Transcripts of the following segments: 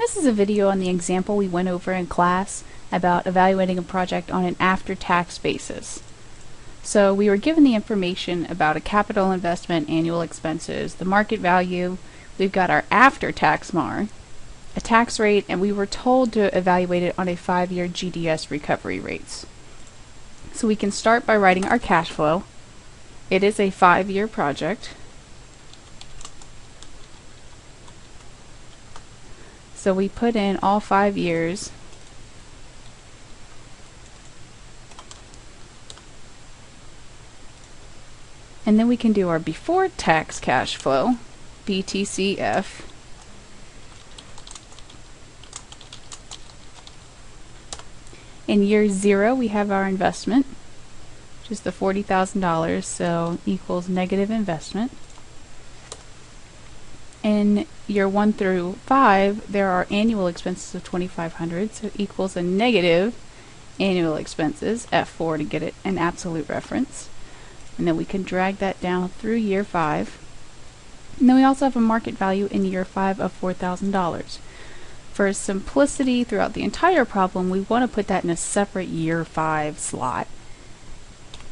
This is a video on the example we went over in class about evaluating a project on an after-tax basis. So we were given the information about a capital investment, annual expenses, the market value, we've got our after-tax MAR, a tax rate, and we were told to evaluate it on a 5-year GDS recovery rates. So we can start by writing our cash flow. It is a 5-year project. So we put in all 5 years. And then we can do our before tax cash flow, BTCF. In year 0 we have our investment, which is the $40,000, so equals negative investment. In year 1 through 5, there are annual expenses of $2,500, so equals a negative annual expenses, F4 to get it an absolute reference. And then we can drag that down through year 5. And then we also have a market value in year 5 of $4,000. For simplicity throughout the entire problem, we want to put that in a separate year 5 slot,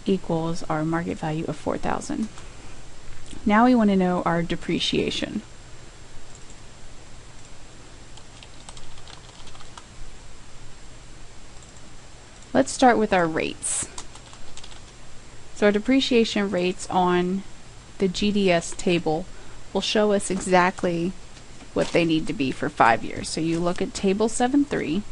equals our market value of $4,000. Now we want to know our depreciation. Let's start with our rates. So our depreciation rates on the GDS table will show us exactly what they need to be for 5 years. So you look at table 7.3.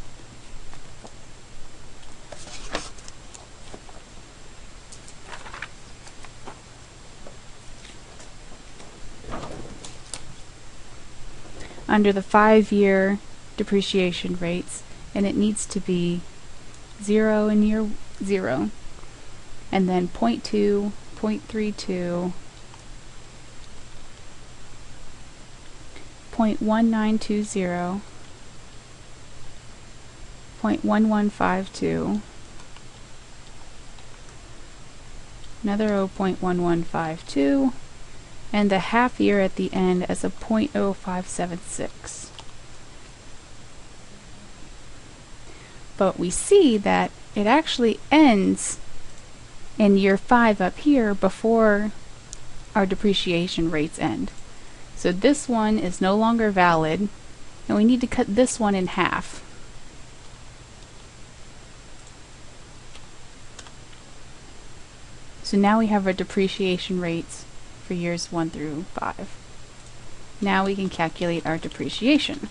Under the 5-year depreciation rates, and it needs to be 0 in year 0, and then 0.2, 0.32, 0.1920, 0.1152, another 0.1152, and the half year at the end as a 0.0576. But we see that it actually ends in year 5 up here before our depreciation rates end. So this one is no longer valid, and we need to cut this one in half. So now we have our depreciation rates for years 1 through 5. Now we can calculate our depreciation.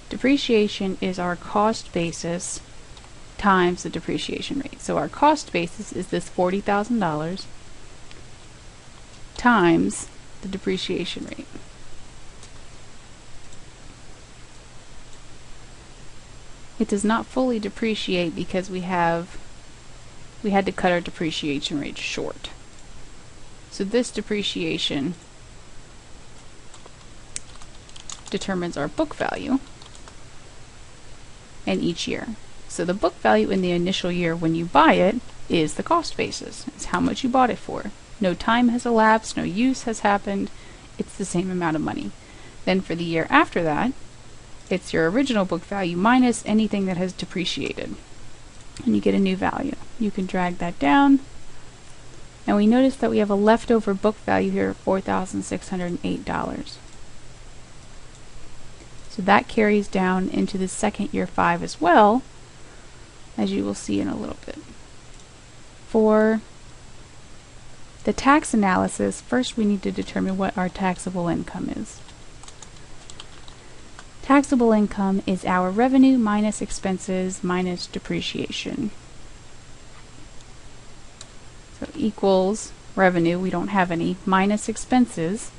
Depreciation is our cost basis times the depreciation rate. So our cost basis is this $40,000 times the depreciation rate. It does not fully depreciate because we had to cut our depreciation rate short. So this depreciation determines our book value in each year. So the book value in the initial year when you buy it is the cost basis. It's how much you bought it for. No time has elapsed, no use has happened, it's the same amount of money. Then for the year after that, it's your original book value minus anything that has depreciated. And you get a new value. You can drag that down, and we notice that we have a leftover book value here of $4,608. So that carries down into the second year 5 as well, as you will see in a little bit. For the tax analysis, first we need to determine what our taxable income is. Taxable income is our revenue minus expenses minus depreciation. So equals revenue, we don't have any, minus expenses,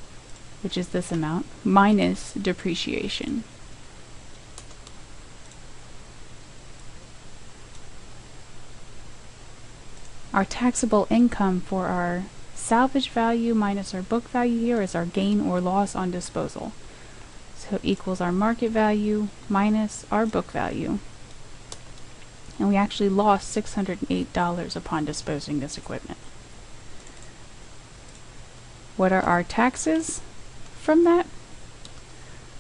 which is this amount, minus depreciation. Our taxable income for our salvage value minus our book value here is our gain or loss on disposal. So equals our market value minus our book value. And we actually lost $608 upon disposing this equipment. What are our taxes from that?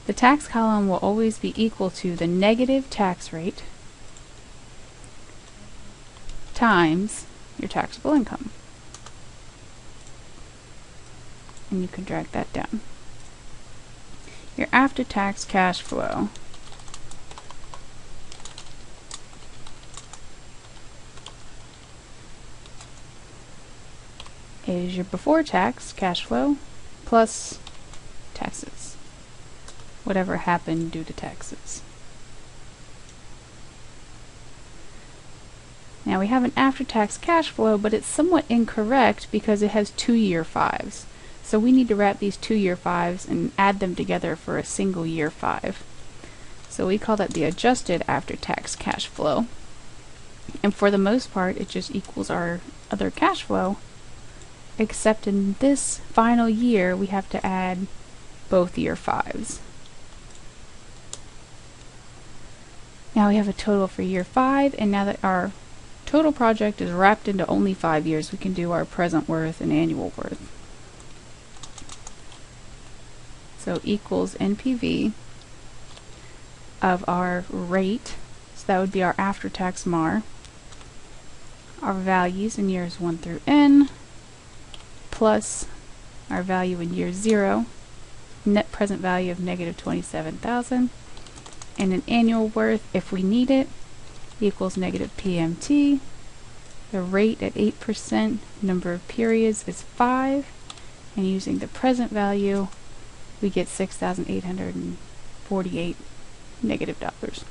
the tax column will always be equal to the negative tax rate times your taxable income. And you can drag that down. Your after-tax cash flow is your before-tax cash flow plus taxes, whatever happened due to taxes. Now we have an after-tax cash flow, but it's somewhat incorrect because it has 2 year 5s. So we need to wrap these 2 year 5s and add them together for a single year 5. So we call that the adjusted after-tax cash flow. And for the most part, it just equals our other cash flow, except in this final year, we have to add both year 5s. Now we have a total for year 5, and now that our total project is wrapped into only 5 years, we can do our present worth and annual worth. So equals NPV of our rate, so that would be our after-tax MAR, our values in years 1 through N, plus our value in year 0, net present value of negative 27,000, and an annual worth, if we need it, equals negative PMT. The rate at 8%, number of periods is 5, and using the present value, we get $6,848 negative dollars.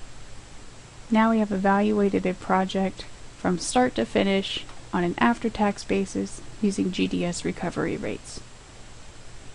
Now we have evaluated a project from start to finish on an after-tax basis using GDS recovery rates.